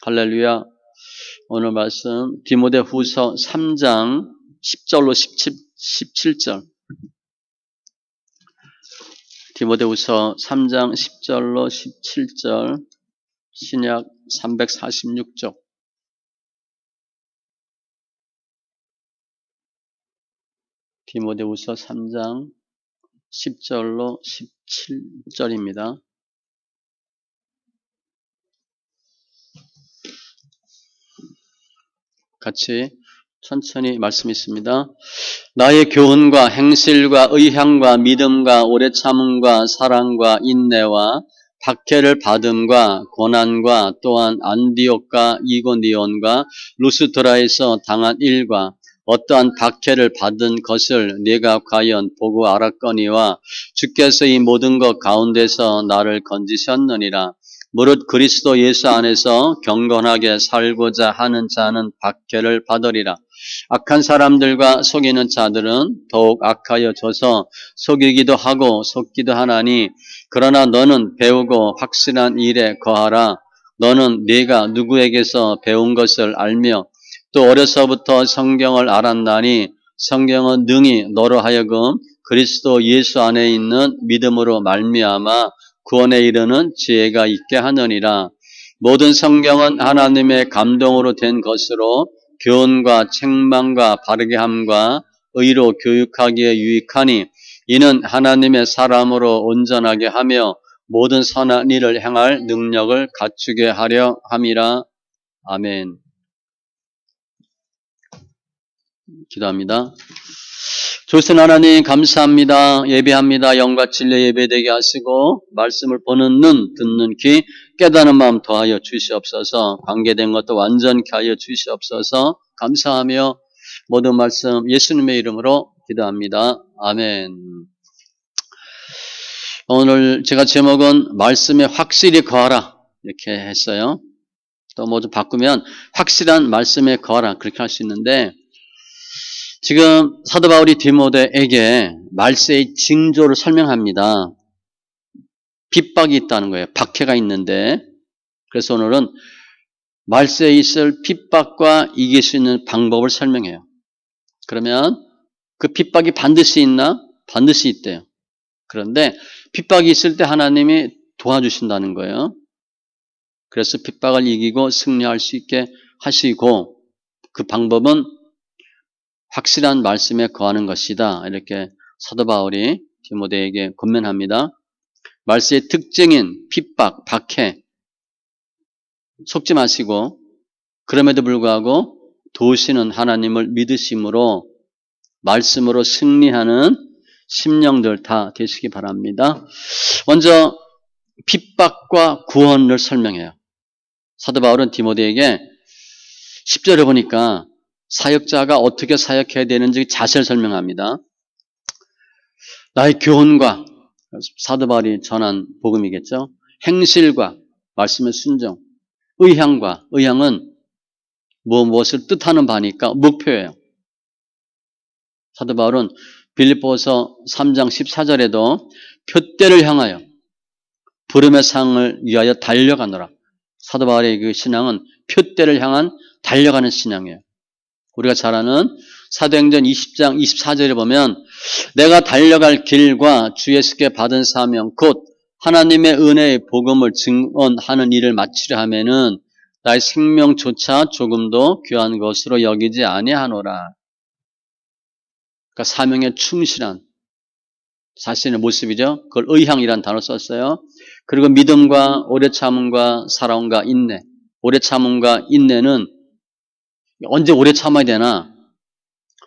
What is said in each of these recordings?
할렐루야. 오늘 말씀 디모데후서 3장 10절로 17절. 디모데후서 3장 10절로 17절. 신약 346쪽. 디모데후서 3장 10절로 17절입니다. 같이 천천히 말씀 있습니다. 나의 교훈과 행실과 의향과 믿음과 오래 참음과 사랑과 인내와 박해를 받음과 고난과 또한 안디옥과 이고니온과 루스드라에서 당한 일과 어떠한 박해를 받은 것을 네가 과연 보고 알았거니와 주께서 이 모든 것 가운데서 나를 건지셨느니라. 무릇 그리스도 예수 안에서 경건하게 살고자 하는 자는 박해를 받으리라. 악한 사람들과 속이는 자들은 더욱 악하여져서 속이기도 하고 속기도 하나니 그러나 너는 배우고 확실한 일에 거하라. 너는 네가 누구에게서 배운 것을 알며 또 어려서부터 성경을 알았나니 성경은 능히 너로 하여금 그리스도 예수 안에 있는 믿음으로 말미암아 구원에 이르는 지혜가 있게 하느니라. 모든 성경은 하나님의 감동으로 된 것으로 교훈과 책망과 바르게 함과 의로 교육하기에 유익하니 이는 하나님의 사람으로 온전하게 하며 모든 선한 일을 행할 능력을 갖추게 하려 함이라. 아멘. 기도합니다. 좋으신 하나님 감사합니다. 예배합니다. 영과 진리 예배되게 하시고 말씀을 보는 눈, 듣는 귀, 깨닫는 마음 더하여 주시옵소서. 관계된 것도 완전케 하여 주시옵소서. 감사하며 모든 말씀 예수님의 이름으로 기도합니다. 아멘. 오늘 제가 제목은 말씀에 확실히 거하라 이렇게 했어요. 또 뭐 좀 바꾸면 확실한 말씀에 거하라 그렇게 할 수 있는데 지금 사도 바울이 디모데에게 말세의 징조를 설명합니다. 핍박이 있다는 거예요. 박해가 있는데 그래서 오늘은 말세에 있을 핍박과 이길 수 있는 방법을 설명해요. 그러면 그 핍박이 반드시 있나? 반드시 있대요. 그런데 핍박이 있을 때 하나님이 도와주신다는 거예요. 그래서 핍박을 이기고 승리할 수 있게 하시고 그 방법은 확실한 말씀에 거하는 것이다. 이렇게 사도 바울이 디모데에게 권면합니다. 말세의 특징인 핍박, 박해 속지 마시고 그럼에도 불구하고 도우시는 하나님을 믿으심으로 말씀으로 승리하는 심령들 다 되시기 바랍니다. 먼저 핍박과 구원을 설명해요. 사도 바울은 디모데에게 10절에 보니까 사역자가 어떻게 사역해야 되는지 자세를 설명합니다. 나의 교훈과 사도 바울이 전한 복음이겠죠. 행실과 말씀의 순종, 의향은 무엇을 뜻하는 바니까 목표예요. 사도 바울은 빌립보서 3장 14절에도 표대를 향하여 부름의 상을 위하여 달려가노라. 사도 바울의 그 신앙은 표대를 향한 달려가는 신앙이에요. 우리가 잘 아는 사도행전 20장 24절에 보면 내가 달려갈 길과 주 예수께 받은 사명 곧 하나님의 은혜의 복음을 증언하는 일을 마치려 하면은 나의 생명조차 조금도 귀한 것으로 여기지 아니하노라. 그러니까 사명에 충실한 자신의 모습이죠. 그걸 의향이라는 단어 썼어요. 그리고 믿음과 오래 참음과 사랑과 인내. 오래 참음과 인내는 언제 오래 참아야 되나?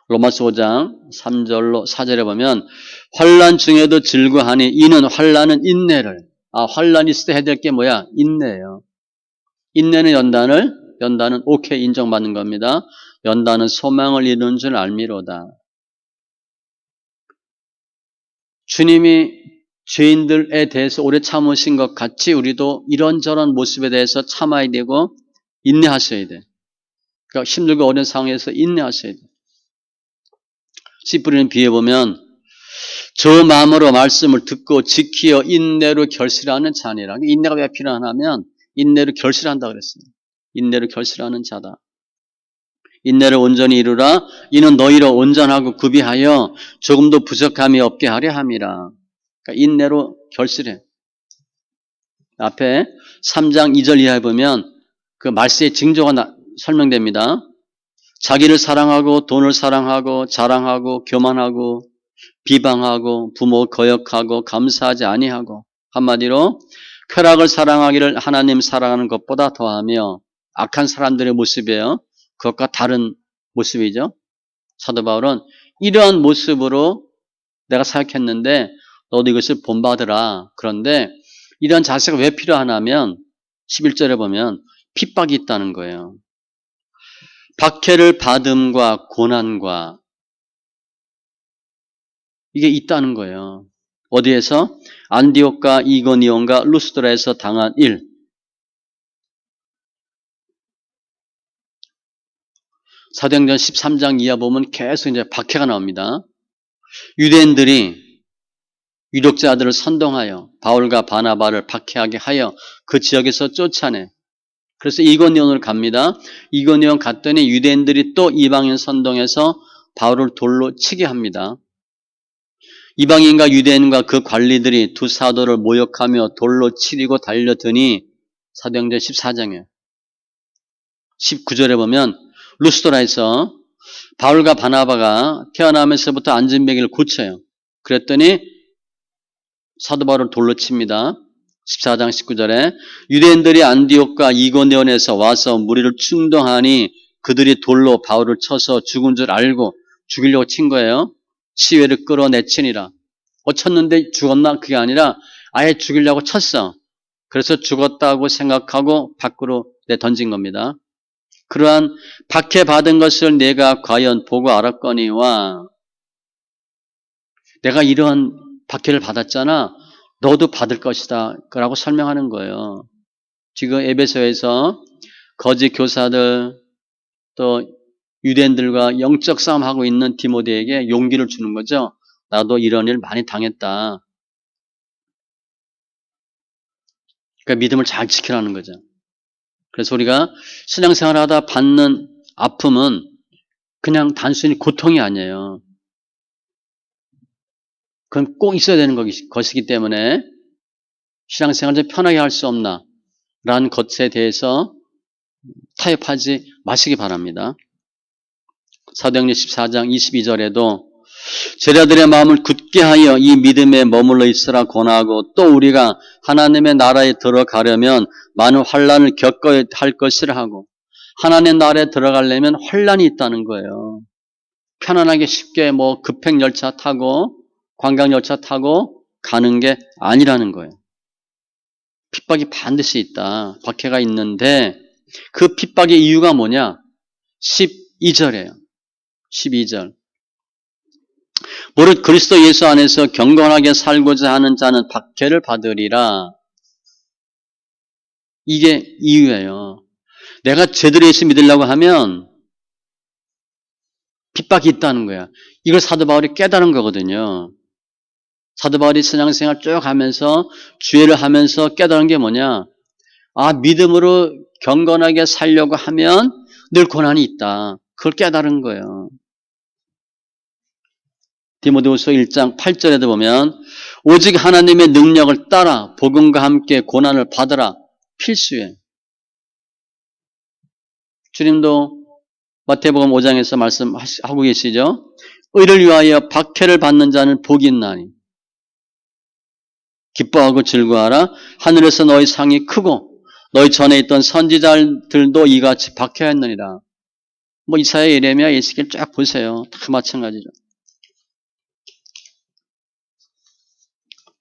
로마서 5장 3절로 4절에 보면 환난 중에도 즐거하니 이는 환난은 인내를 환난이 있을 때 해야 될 게 뭐야? 인내예요. 인내는 연단은 오케이 인정받는 겁니다. 연단은 소망을 이루는 줄 알미로다. 주님이 죄인들에 대해서 오래 참으신 것 같이 우리도 이런저런 모습에 대해서 참아야 되고 인내하셔야 돼. 그러니까 힘들고 어려운 상황에서 인내하셔야 돼. 씨 뿌리는 비에 보면 저 마음으로 말씀을 듣고 지키어 인내로 결실하는 자니라. 인내가 왜 필요하냐면 인내로 결실한다 그랬어요. 인내로 결실하는 자다. 인내를 온전히 이루라. 이는 너희로 온전하고 구비하여 조금도 부족함이 없게 하려 함이라. 그러니까 인내로 결실해. 앞에 3장 2절 이하에 보면 그 말세의 징조가 설명됩니다. 자기를 사랑하고 돈을 사랑하고 자랑하고 교만하고 비방하고 부모 거역하고 감사하지 아니하고 한마디로 쾌락을 사랑하기를 하나님 사랑하는 것보다 더하며 악한 사람들의 모습이에요. 그것과 다른 모습이죠. 사도 바울은 이러한 모습으로 내가 사역했는데 너도 이것을 본받으라. 그런데 이러한 자세가 왜 필요하냐면 11절에 보면 핍박이 있다는 거예요. 박해를 받음과 고난과 이게 있다는 거예요. 어디에서? 안디옥과 이고니온과 루스드라에서 당한 일. 사도행전 13장 이하 보면 계속 이제 박해가 나옵니다. 유대인들이 유력자들을 선동하여 바울과 바나바를 박해하게 하여 그 지역에서 쫓아내. 그래서 이고니온으로 갑니다. 이고니온 갔더니 유대인들이 또 이방인 선동해서 바울을 돌로 치게 합니다. 이방인과 유대인과 그 관리들이 두 사도를 모욕하며 돌로 치리고 달려드니 사도행전 14장에 19절에 보면 루스드라에서 바울과 바나바가 태어나면서부터 안진뱅이를 고쳐요. 그랬더니 사도 바울을 돌로 칩니다. 14장 19절에 유대인들이 안디옥과 이고니온에서 와서 무리를 충동하니 그들이 돌로 바울을 쳐서 죽은 줄 알고 죽이려고 친 거예요. 시외를 끌어내치니라. 쳤는데 죽었나? 그게 아니라 아예 죽이려고 쳤어. 그래서 죽었다고 생각하고 밖으로 내던진 겁니다. 그러한 박해받은 것을 내가 과연 보고 알았거니와 내가 이러한 박해를 받았잖아. 너도 받을 것이다. 라고 설명하는 거예요. 지금 에베소에서 거짓 교사들 또 유대인들과 영적 싸움하고 있는 디모데에게 용기를 주는 거죠. 나도 이런 일 많이 당했다. 그러니까 믿음을 잘 지키라는 거죠. 그래서 우리가 신앙생활 하다 받는 아픔은 그냥 단순히 고통이 아니에요. 그건 꼭 있어야 되는 것이기 때문에 신앙생활을 편하게 할 수 없나 라는 것에 대해서 타협하지 마시기 바랍니다. 사도행전 14장 22절에도 제자들의 마음을 굳게 하여 이 믿음에 머물러 있으라 권하고 또 우리가 하나님의 나라에 들어가려면 많은 환난을 겪어야 할 것이라 하고 하나님의 나라에 들어가려면 환난이 있다는 거예요. 편안하게 쉽게 뭐 급행열차 타고 관광열차 타고 가는 게 아니라는 거예요. 핍박이 반드시 있다. 박해가 있는데 그 핍박의 이유가 뭐냐? 12절이에요. 12절. 무릇 그리스도 예수 안에서 경건하게 살고자 하는 자는 박해를 받으리라. 이게 이유예요. 내가 제대로 예수 믿으려고 하면 핍박이 있다는 거야. 이걸 사도 바울이 깨달은 거거든요. 사도 바울이 신앙생활 쭉 하면서 주의를 하면서 깨달은 게 뭐냐? 아, 믿음으로 경건하게 살려고 하면 늘 고난이 있다. 그걸 깨달은 거예요. 디모데후서 1장 8절에도 보면 오직 하나님의 능력을 따라 복음과 함께 고난을 받으라. 필수예요. 주님도 마태복음 5장에서 말씀하고 계시죠. 의를 위하여 박해를 받는 자는 복이 있나니 기뻐하고 즐거워하라. 하늘에서 너희 상이 크고 너희 전에 있던 선지자들도 이같이 박해하였느니라. 뭐 이사야, 예레미야, 예시길 쫙 보세요. 다 마찬가지죠.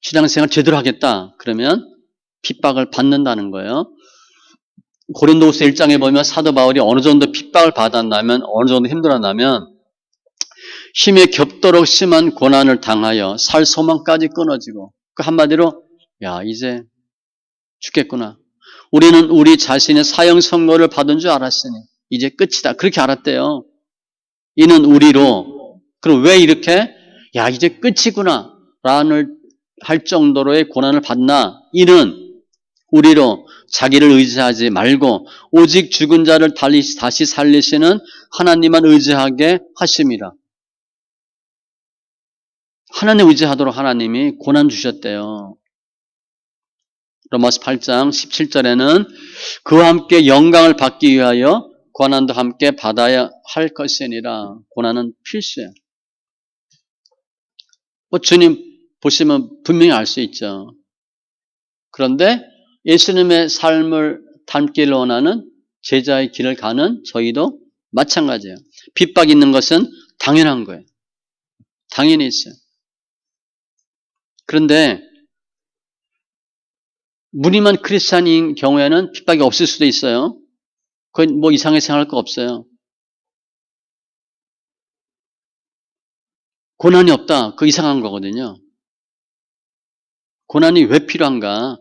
신앙생활 제대로 하겠다. 그러면 핍박을 받는다는 거예요. 고린도후서 1장에 보면 사도 바울이 어느 정도 핍박을 받았나면 어느 정도 힘들었나면 힘에 겹도록 심한 고난을 당하여 살 소망까지 끊어지고 그 한마디로 야 이제 죽겠구나. 우리는 우리 자신의 사형 선고를 받은 줄 알았으니 이제 끝이다. 그렇게 알았대요. 이는 우리로. 그럼 왜 이렇게 야 이제 끝이구나 라는 할 정도로의 고난을 받나? 이는 우리로 자기를 의지하지 말고 오직 죽은 자를 다시 살리시는 하나님만 의지하게 하심이라. 하나님 의지하도록 하나님이 고난 주셨대요. 로마서 8장 17절에는 그와 함께 영광을 받기 위하여 고난도 함께 받아야 할 것이니라. 고난은 필수예요. 주님 보시면 분명히 알 수 있죠. 그런데 예수님의 삶을 닮기를 원하는 제자의 길을 가는 저희도 마찬가지예요. 핍박이 있는 것은 당연한 거예요. 당연히 있어요. 그런데 무늬만 크리스찬인 경우에는 핍박이 없을 수도 있어요. 그건 뭐 이상하게 생각할 거 없어요. 고난이 없다. 그 이상한 거거든요. 고난이 왜 필요한가?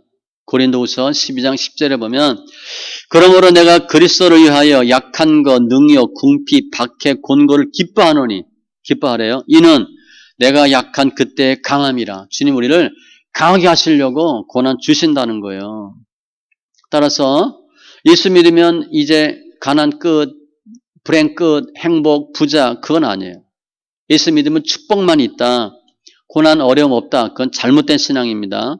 고린도후서 12장 10절에 보면 그러므로 내가 그리스도를 위하여 약한 것, 능욕, 궁핍, 박해, 곤고를 기뻐하노니 기뻐하래요. 이는 내가 약한 그때의 강함이라. 주님 우리를 강하게 하시려고 고난 주신다는 거예요. 따라서 예수 믿으면 이제 가난 끝, 불행 끝, 행복, 부자 그건 아니에요. 예수 믿으면 축복만 있다. 고난 어려움 없다. 그건 잘못된 신앙입니다.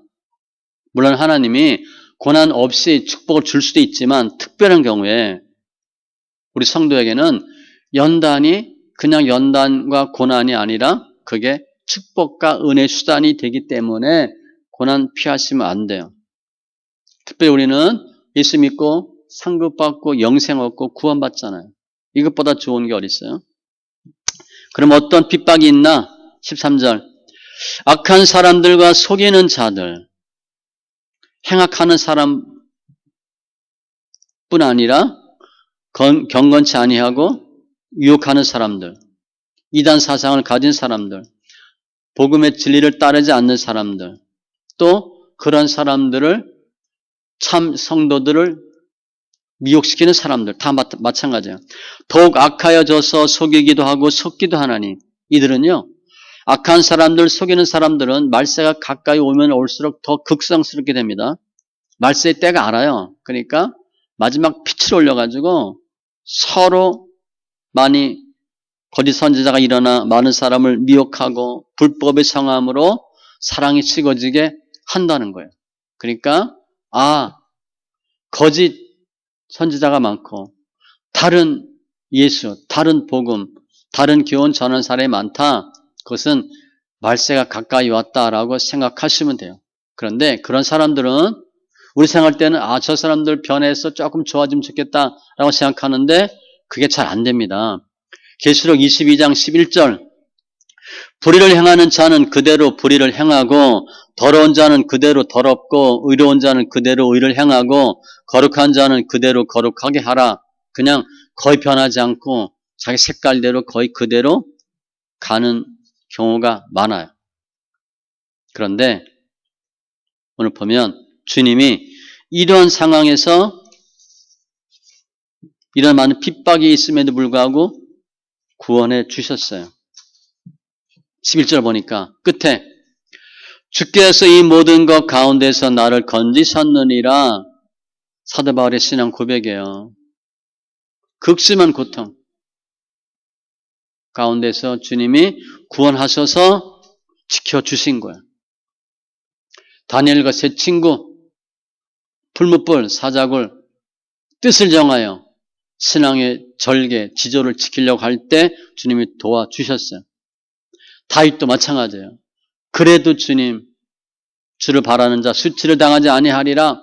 물론 하나님이 고난 없이 축복을 줄 수도 있지만 특별한 경우에 우리 성도에게는 연단이 그냥 연단과 고난이 아니라 그게 축복과 은혜의 수단이 되기 때문에 고난 피하시면 안 돼요. 특별히 우리는 예수 믿고 상급받고 영생 얻고 구원받잖아요. 이것보다 좋은 게 어디 있어요? 그럼 어떤 핍박이 있나? 13절 악한 사람들과 속이는 자들 행악하는 사람뿐 아니라 경건치 아니하고 유혹하는 사람들 이단 사상을 가진 사람들 복음의 진리를 따르지 않는 사람들 또 그런 사람들을 참 성도들을 미혹시키는 사람들 다 마찬가지예요. 더욱 악하여져서 속이기도 하고 속기도 하나니 이들은요. 악한 사람들 속이는 사람들은 말세가 가까이 오면 올수록 더 극성스럽게 됩니다. 말세의 때가 알아요. 그러니까 마지막 빛을 올려가지고 서로 많이 거짓 선지자가 일어나 많은 사람을 미혹하고 불법의 성함으로 사랑이 식어지게 한다는 거예요. 그러니까 거짓 선지자가 많고 다른 예수, 다른 복음, 다른 교훈 전하는 사람이 많다. 그것은 말세가 가까이 왔다라고 생각하시면 돼요. 그런데 그런 사람들은 우리 생각할 때는 저 사람들 변해서 조금 좋아지면 좋겠다라고 생각하는데 그게 잘 안 됩니다. 계시록 22장 11절 불의를 행하는 자는 그대로 불의를 행하고 더러운 자는 그대로 더럽고 의로운 자는 그대로 의를 행하고 거룩한 자는 그대로 거룩하게 하라. 그냥 거의 변하지 않고 자기 색깔대로 거의 그대로 가는 경우가 많아요. 그런데 오늘 보면 주님이 이런 상황에서 이런 많은 핍박이 있음에도 불구하고 구원해 주셨어요. 11절 보니까 끝에 주께서 이 모든 것 가운데서 나를 건지셨느니라. 사도 바울의 신앙 고백이에요. 극심한 고통 가운데서 주님이 구원하셔서 지켜주신 거예요. 다니엘과 세 친구 풀무불 사자굴 뜻을 정하여 신앙의 절개 지조를 지키려고 할 때 주님이 도와주셨어요. 다윗도 마찬가지예요. 그래도 주님 주를 바라는 자 수치를 당하지 아니하리라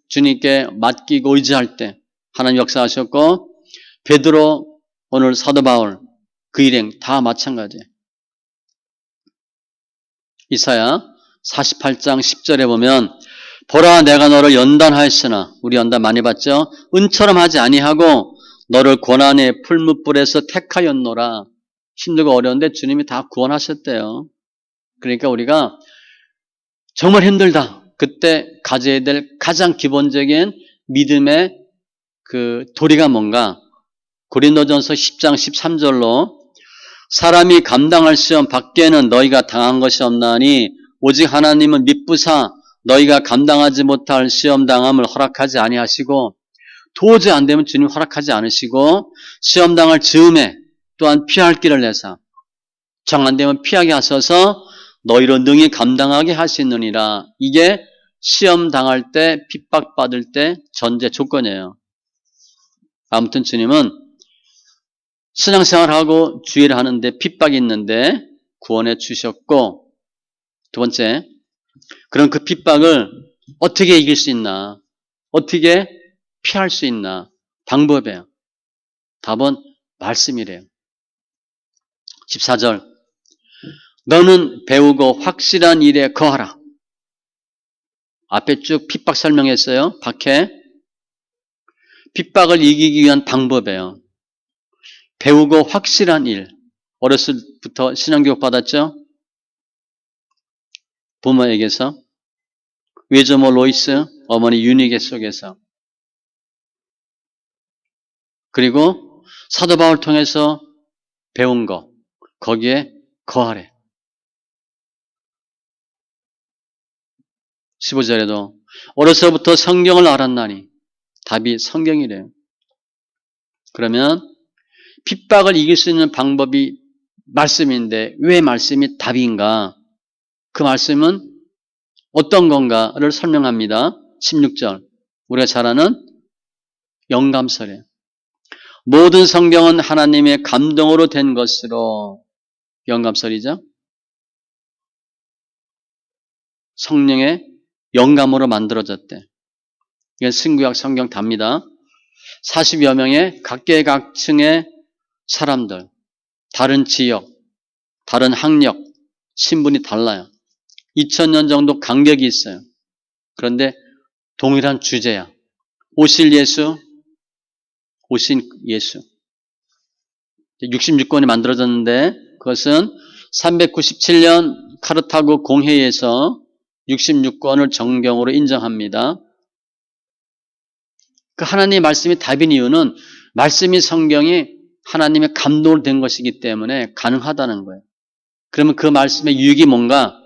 주님께 맡기고 의지할 때 하나님 역사하셨고 베드로 오늘 사도 바울 그 일행 다 마찬가지예요. 이사야 48장 10절에 보면 보라 내가 너를 연단하였으나 우리 연단 많이 봤죠? 은처럼 하지 아니하고 너를 고난의 풀무불에서 택하였노라. 힘들고 어려운데 주님이 다 구원하셨대요. 그러니까 우리가 정말 힘들다. 그때 가져야 될 가장 기본적인 믿음의 그 도리가 뭔가? 고린도전서 10장 13절로 사람이 감당할 시험 밖에는 너희가 당한 것이 없나니 오직 하나님은 미쁘사 너희가 감당하지 못할 시험 당함을 허락하지 아니하시고 도저히 안 되면 주님 허락하지 않으시고 시험 당할 즈음에 또한 피할 길을 내사 정 안 되면 피하게 하셔서 너희로 능히 감당하게 하시느니라. 이게 시험 당할 때 핍박받을 때 전제 조건이에요. 아무튼 주님은 신앙생활하고 주의를 하는데 핍박이 있는데 구원해 주셨고 두 번째 그런 그 핍박을 어떻게 이길 수 있나 어떻게 피할 수 있나 방법이에요. 답은 말씀이래요. 14절 너는 배우고 확실한 일에 거하라. 앞에 쭉 핍박 설명했어요. 박해. 핍박을 이기기 위한 방법이에요. 배우고 확실한 일. 어렸을 때부터 신앙교육 받았죠? 부모에게서. 외조모 로이스, 어머니 유니게 속에서. 그리고 사도 바울 통해서 배운 거. 거기에 거하래. 15절에도 어려서부터 성경을 알았나니 답이 성경이래요. 그러면 핍박을 이길 수 있는 방법이 말씀인데 왜 말씀이 답인가? 그 말씀은 어떤 건가를 설명합니다. 16절 우리가 잘 아는 영감설이에요. 모든 성경은 하나님의 감동으로 된 것으로 영감설이죠. 성령의 영감으로 만들어졌대. 이건 신구약 성경 답니다. 40여 명의 각계각층의 사람들, 다른 지역, 다른 학력, 신분이 달라요. 2000년 정도 간격이 있어요. 그런데 동일한 주제야. 오실 예수, 오신 예수. 66권이 만들어졌는데 그것은 397년 카르타고 공회에서 66권을 정경으로 인정합니다. 그 하나님의 말씀이 답인 이유는 말씀이 성경이 하나님의 감동으로 된 것이기 때문에 가능하다는 거예요. 그러면 그 말씀의 유익이 뭔가?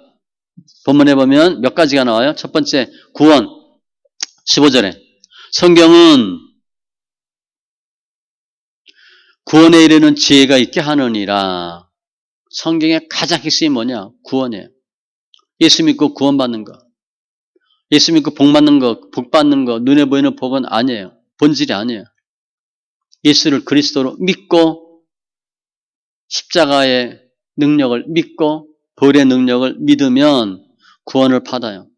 본문에 보면 몇 가지가 나와요. 첫 번째, 구원. 15절에. 성경은 구원에 이르는 지혜가 있게 하느니라. 성경의 가장 핵심이 뭐냐? 구원이에요. 예수 믿고 구원받는 거. 예수 믿고 복 받는 거, 복 받는 거, 눈에 보이는 복은 아니에요. 본질이 아니에요. 예수를 그리스도로 믿고 십자가의 능력을 믿고 벌의 능력을 믿으면 구원을 받아요.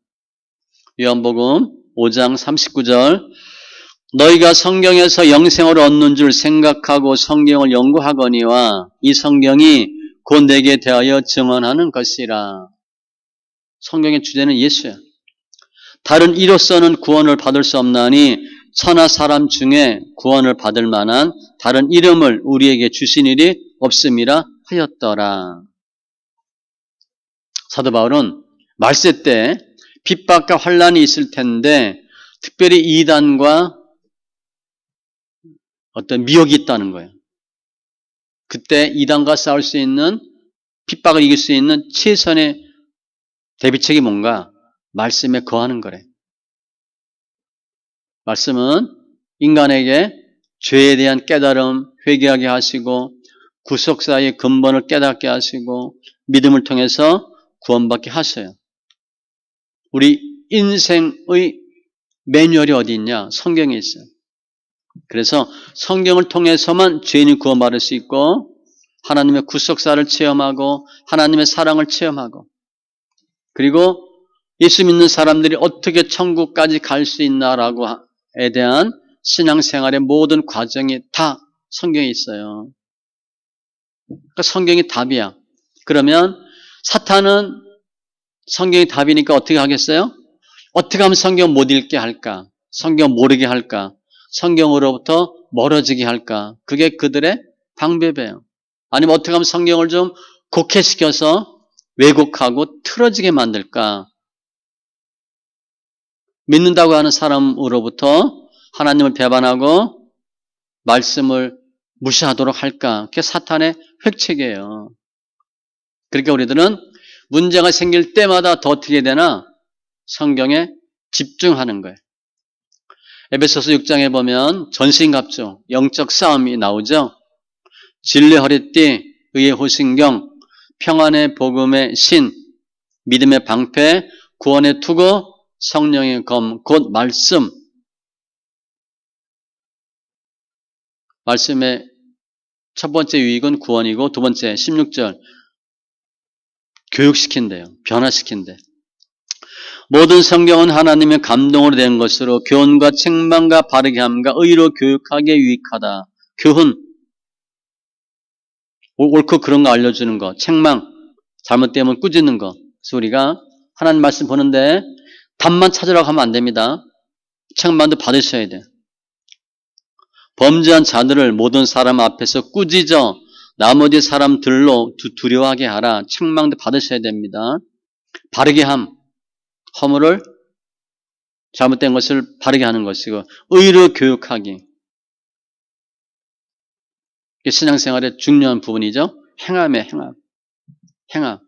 요한복음 5장 39절 너희가 성경에서 영생을 얻는 줄 생각하고 성경을 연구하거니와 이 성경이 곧 내게 대하여 증언하는 것이라. 성경의 주제는 예수야. 다른 이로서는 구원을 받을 수 없나니 천하 사람 중에 구원을 받을 만한 다른 이름을 우리에게 주신 일이 없음이라 하였더라. 사도 바울은 말세 때 핍박과 환란이 있을 텐데 특별히 이단과 어떤 미혹이 있다는 거예요. 그때 이단과 싸울 수 있는 핍박을 이길 수 있는 최선의 대비책이 뭔가? 말씀에 거하는 거래. 말씀은 인간에게 죄에 대한 깨달음, 회개하게 하시고 구속사의 근본을 깨닫게 하시고 믿음을 통해서 구원받게 하셔요. 우리 인생의 매뉴얼이 어디 있냐? 성경에 있어요. 그래서 성경을 통해서만 죄인이 구원받을 수 있고 하나님의 구속사를 체험하고 하나님의 사랑을 체험하고 그리고 예수 믿는 사람들이 어떻게 천국까지 갈 수 있나라고에 대한 신앙생활의 모든 과정이 다 성경에 있어요. 그러니까 성경이 답이야. 그러면 사탄은 성경이 답이니까 어떻게 하겠어요? 어떻게 하면 성경 못 읽게 할까? 성경 모르게 할까? 성경으로부터 멀어지게 할까? 그게 그들의 방법이에요. 아니면 어떻게 하면 성경을 좀 곡해시켜서 왜곡하고 틀어지게 만들까? 믿는다고 하는 사람으로부터 하나님을 배반하고 말씀을 무시하도록 할까? 그게 사탄의 획책이에요. 그러니까 우리들은 문제가 생길 때마다 더 어떻게 되나? 성경에 집중하는 거예요. 에베소서 6장에 보면 전신갑주, 영적 싸움이 나오죠. 진리의 허리띠, 의의 호신경, 평안의 복음의 신, 믿음의 방패, 구원의 투구, 성령의 검, 곧 말씀. 말씀의 첫 번째 유익은 구원이고 두 번째 16절 교육시킨대요. 변화시킨대. 모든 성경은 하나님의 감동으로 된 것으로 교훈과 책망과 바르게 함과 의로 교육하기에 유익하다. 교훈, 옳고 그런 거 알려주는 거, 책망, 잘못되면 꾸짖는 거. 그래서 우리가 하나님 말씀 보는데 답만 찾으라고 하면 안 됩니다. 책망도 받으셔야 돼. 범죄한 자들을 모든 사람 앞에서 꾸짖어 나머지 사람들로 두려워하게 하라. 책망도 받으셔야 됩니다. 바르게 함, 허물을 잘못된 것을 바르게 하는 것이고 의로 교육하기. 이게 신앙생활의 중요한 부분이죠. 행함의 행함. 행함.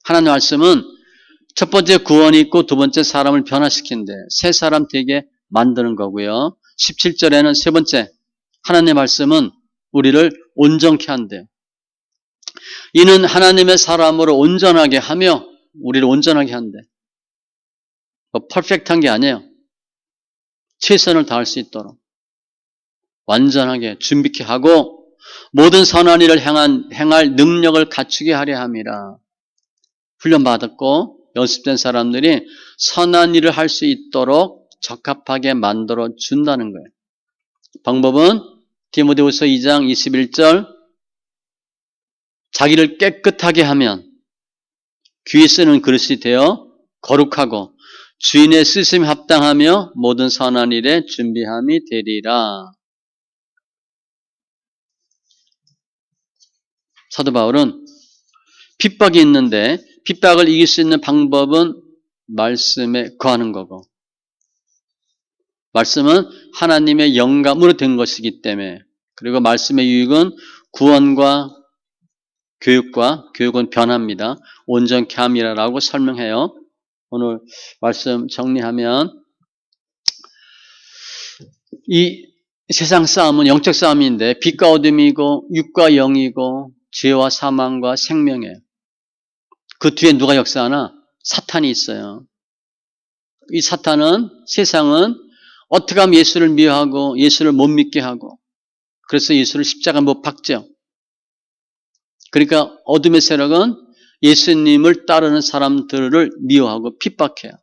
하나님 말씀은 첫 번째 구원이 있고 두 번째 사람을 변화시킨대. 새 사람 되게 만드는 거고요. 17절에는 세 번째 하나님의 말씀은 우리를 온전케 한대. 이는 하나님의 사람으로 온전하게 하며 우리를 온전하게 한대. 퍼펙트한 게 아니에요. 최선을 다할 수 있도록 완전하게 준비케 하고 모든 선한 일을 행할 능력을 갖추게 하려 함이라. 훈련받았고 연습된 사람들이 선한 일을 할 수 있도록 적합하게 만들어 준다는 거예요. 방법은 디모데후서 2장 21절 자기를 깨끗하게 하면 귀에 쓰는 그릇이 되어 거룩하고 주인의 쓰심에 합당하며 모든 선한 일에 준비함이 되리라. 사도 바울은 핍박이 있는데 핍박을 이길 수 있는 방법은 말씀에 거하는 거고 말씀은 하나님의 영감으로 된 것이기 때문에 그리고 말씀의 유익은 구원과 교육은 변합니다. 온전케 함이라고 설명해요. 오늘 말씀 정리하면 이 세상 싸움은 영적 싸움인데 빛과 어둠이고 육과 영이고 죄와 사망과 생명이에요. 그 뒤에 누가 역사하나? 사탄이 있어요. 이 사탄은 세상은 어떻게 하면 예수를 미워하고 예수를 못 믿게 하고 그래서 예수를 십자가 못 박죠. 그러니까 어둠의 세력은 예수님을 따르는 사람들을 미워하고 핍박해요.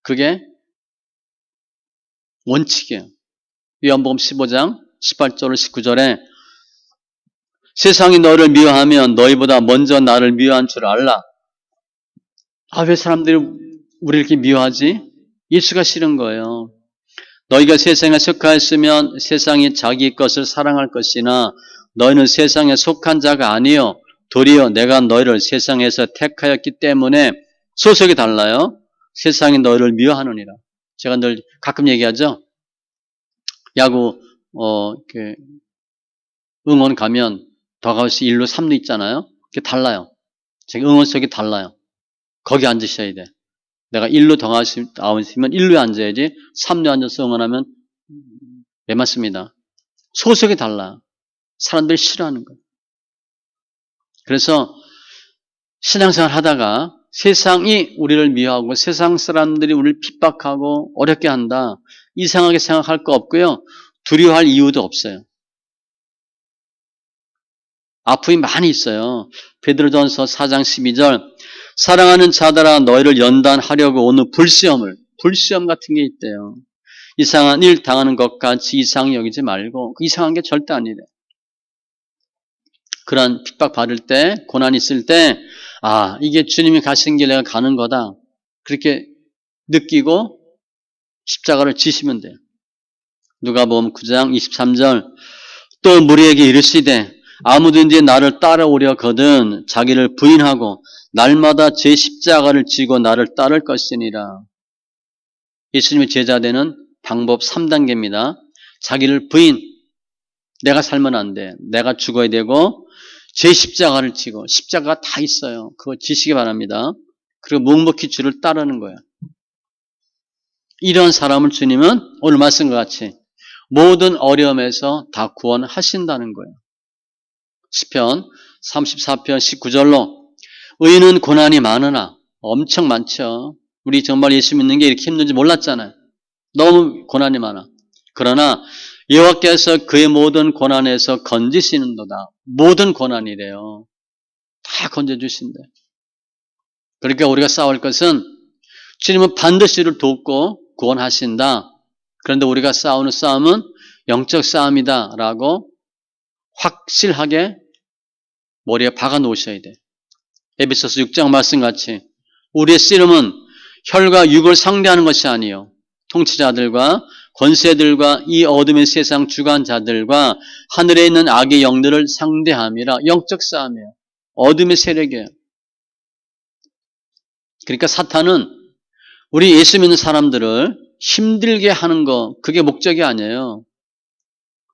그게 원칙이에요. 요한복음 15장 18절 19절에 세상이 너를 미워하면 너희보다 먼저 나를 미워한 줄 알라. 왜 사람들이 우리를 이렇게 미워하지? 예수가 싫은 거예요. 너희가 세상에 속하였으면 세상이 자기 것을 사랑할 것이나 너희는 세상에 속한 자가 아니요 도리어 내가 너희를 세상에서 택하였기 때문에 소속이 달라요. 세상이 너희를 미워하느니라. 제가 늘 가끔 얘기하죠. 야구 응원 가면 더가우스 1루 3루 있잖아요. 그게 달라요. 제가 응원석이 달라요. 거기 앉으셔야 돼. 내가 1루 더가우스 아웃이면 1루에 앉아야지 3루에 앉아서 응원하면 왜 맞습니다. 소속이 달라. 사람들이 싫어하는 거예요. 그래서 신앙생활 하다가 세상이 우리를 미워하고 세상 사람들이 우리를 핍박하고 어렵게 한다. 이상하게 생각할 거 없고요. 두려워할 이유도 없어요. 아픔이 많이 있어요. 베드로전서 4장 12절 사랑하는 자들아 너희를 연단하려고 오는 불시험 같은 게 있대요. 이상한 일 당하는 것 같이 이상히 여기지 말고 이상한 게 절대 아니래. 그런 핍박 받을 때 고난이 있을 때 이게 주님이 가신 길 내가 가는 거다. 그렇게 느끼고 십자가를 지시면 돼요. 누가복음 9장 23절 또 무리에게 이르시되 아무든지 나를 따라오려거든 자기를 부인하고 날마다 제 십자가를 지고 나를 따를 것이니라. 예수님의 제자 되는 방법 3단계입니다. 자기를 부인, 내가 살면 안 돼. 내가 죽어야 되고 제 십자가를 지고 십자가가 다 있어요. 그거 지시기 바랍니다. 그리고 묵묵히 주를 따르는 거예요. 이런 사람을 주님은 오늘 말씀과 같이 모든 어려움에서 다 구원하신다는 거예요. 시편 34편 19절로 의인은 고난이 많으나 엄청 많죠. 우리 정말 예수 믿는 게 이렇게 힘든지 몰랐잖아요. 너무 고난이 많아. 그러나 여호와께서 그의 모든 고난에서 건지시는도다. 모든 고난이래요. 다 건져주신대. 그러니까 우리가 싸울 것은 주님은 반드시 우리를 돕고 구원하신다. 그런데 우리가 싸우는 싸움은 영적 싸움이다 라고 확실하게 머리에 박아 놓으셔야 돼. 에베소서 6장 말씀같이 우리의 씨름은 혈과 육을 상대하는 것이 아니요 통치자들과 권세들과 이 어둠의 세상 주관자들과 하늘에 있는 악의 영들을 상대함이라. 영적 싸움이에요. 어둠의 세력이에요. 그러니까 사탄은 우리 예수 믿는 사람들을 힘들게 하는 거, 그게 목적이 아니에요.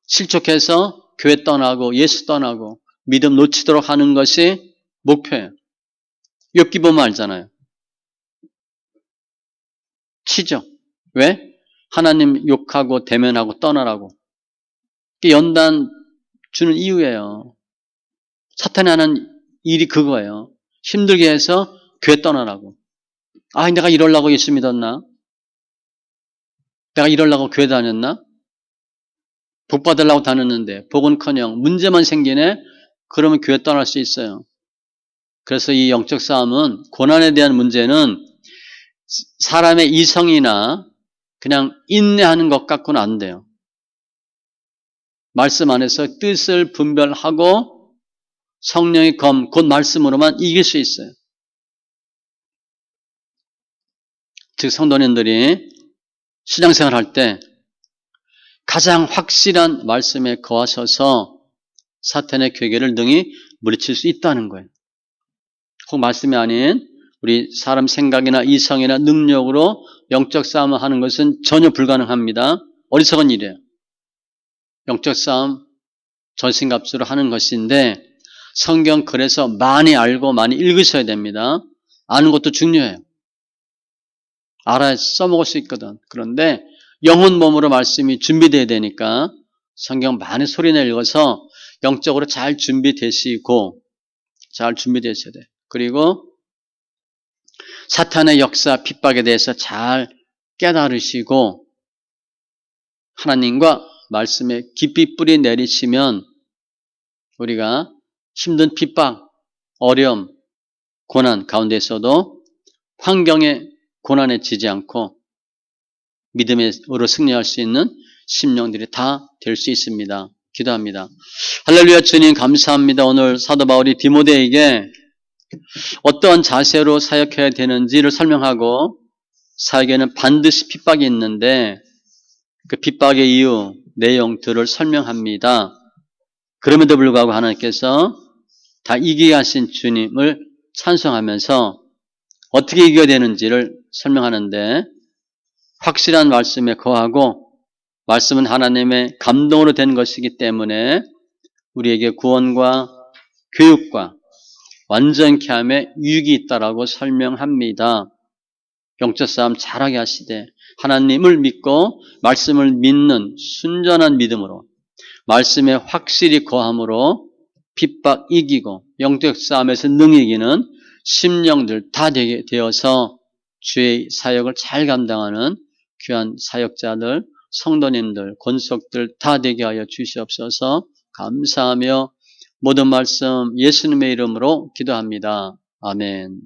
실족해서 교회 떠나고 예수 떠나고 믿음 놓치도록 하는 것이 목표예요. 욥기 보면 알잖아요. 치죠. 왜? 하나님 욕하고 대면하고 떠나라고. 연단 주는 이유예요. 사탄이 하는 일이 그거예요. 힘들게 해서 교회 떠나라고. 아, 내가 이러려고 예수 믿었나? 내가 이러려고 교회 다녔나? 복 받으려고 다녔는데 복은커녕 문제만 생기네? 그러면 교회 떠날 수 있어요. 그래서 이 영적 싸움은 고난에 대한 문제는 사람의 이성이나 그냥 인내하는 것 갖고는 안 돼요. 말씀 안에서 뜻을 분별하고 성령의 검, 곧 말씀으로만 이길 수 있어요. 즉 성도님들이 신앙생활 할 때 가장 확실한 말씀에 거하셔서 사탄의 괴계를 능히 물리칠 수 있다는 거예요. 혹 말씀이 아닌 우리 사람 생각이나 이성이나 능력으로 영적 싸움을 하는 것은 전혀 불가능합니다. 어리석은 일이에요. 영적 싸움 전신갑주로 하는 것인데 성경 그래서 많이 알고 많이 읽으셔야 됩니다. 아는 것도 중요해요. 알아야 써먹을 수 있거든. 그런데 영혼 몸으로 말씀이 준비되어야 되니까 성경 많이 소리내 읽어서 영적으로 잘 준비되시고 잘 준비되셔야 돼요. 그리고 사탄의 역사, 핍박에 대해서 잘 깨달으시고 하나님과 말씀에 깊이 뿌리 내리시면 우리가 힘든 핍박, 어려움, 고난 가운데서도 환경의 고난에 지지 않고 믿음으로 승리할 수 있는 심령들이 다 될 수 있습니다. 기도합니다. 할렐루야. 주님 감사합니다. 오늘 사도 바울이 디모데에게 어떠한 자세로 사역해야 되는지를 설명하고 사역에는 반드시 핍박이 있는데 그 핍박의 이유, 내용들을 설명합니다. 그럼에도 불구하고 하나님께서 다 이기게 하신 주님을 찬송하면서 어떻게 이겨야 되는지를 설명하는데 확실한 말씀에 거하고 말씀은 하나님의 감동으로 된 것이기 때문에 우리에게 구원과 교육과 완전케 함에 유익이 있다라고 설명합니다. 영적 싸움 잘하게 하시되 하나님을 믿고 말씀을 믿는 순전한 믿음으로 말씀에 확실히 거함으로 핍박 이기고 영적 싸움에서 능히 이기는 심령들 다 되게 되어서 주의 사역을 잘 감당하는 귀한 사역자들, 성도님들, 권속들 다 되게 하여 주시옵소서. 감사하며 모든 말씀 예수님의 이름으로 기도합니다. 아멘.